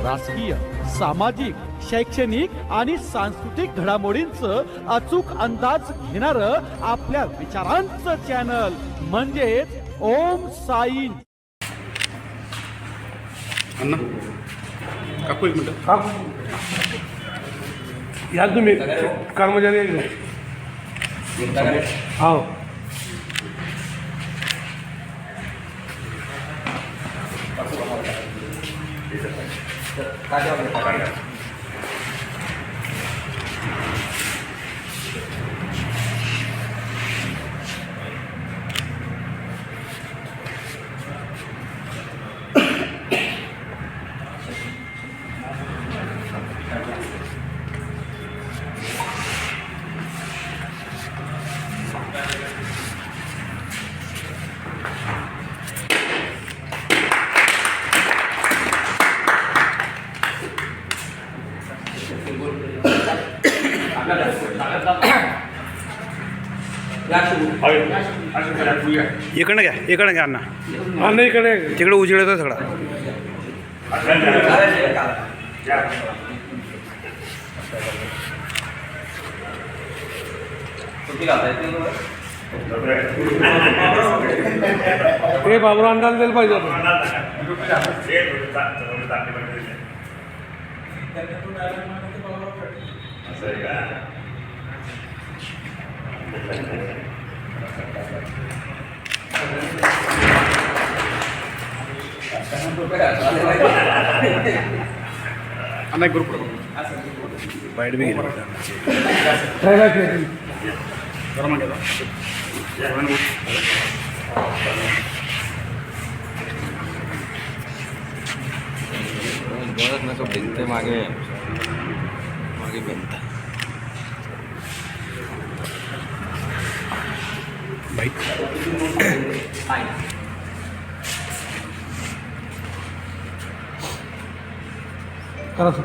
राजकीय, सामाजिक, शैक्षणिक आणि सांस्कृतिक घडामोडींचं अचूक अंदाज घेणारं आपल्या विचारांचं चॅनल म्हणजेच ओम साई. अण्णा काकू एक मिनटं. काकू या तुम्ही कर्मचारी हो. इकडनं घ्या अण्णा. अण्णा इकडे तिकडे उजेड होतं सगळा. हे बाबूराव अंडाला द्यायला पाहिजे होतं. अण्णा एक ग्रुप बाईट बी गेली. भिंत मागे मागे भिंत करा सर.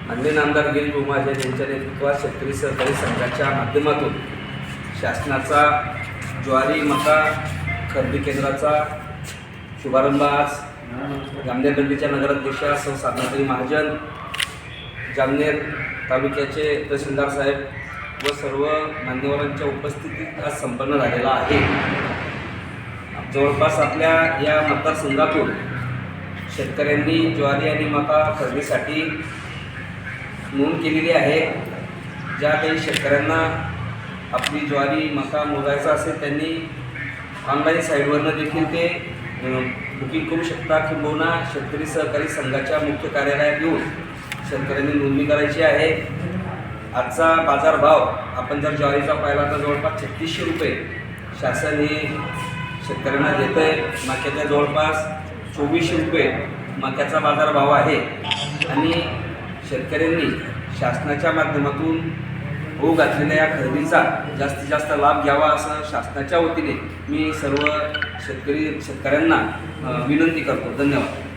माननीय आमदार गिरीश उमाजे यांच्या नेतृत्वात शेतकरी सहकारी संघाच्या माध्यमातून शासनाचा ज्वारी मका खरेदी केंद्राचा शुभारंभ आज जामनेर दंडीच्या नगराध्यक्षा सौ साधनाताई महाजन, जामनेर तालुक्याचे तहसीलदार साहेब व सर्व मान्यवरांच्या उपस्थितीत आज संपन्न झालेला आहे. जवळपास आपल्या या मतदारसंघातून शेतकऱ्यांनी ज्वारी आणि मका खरेदीसाठी नोंद केलेली आहे. ज्या काही शेतकऱ्यांना आपली ज्वारी मका मोजायचा असेल त्यांनी ऑनलाईन साईटवरनं देखील ते बुकिंग करू शकता. किंबहुना शेतकरी सहकारी संघाच्या मुख्य कार्यालयात येऊन शेतकऱ्यांनी नोंदणी करायची आहे. आजचा बाजारभाव आपण जर ज्वारीचा पाहिला तर जवळपास 3600 रुपये शासन हे शेतकऱ्यांना देतं आहे. मक्याच्या जवळपास 2400 रुपये मक्याचा बाजारभाव आहे. आणि शेतकऱ्यांनी शासनाच्या माध्यमातून होऊ घातलेल्या या खरेदीचा जास्तीत जास्त लाभ घ्यावा असं शासनाच्या वतीने मी सर्व शेतकऱ्यांना विनंती करतो. धन्यवाद.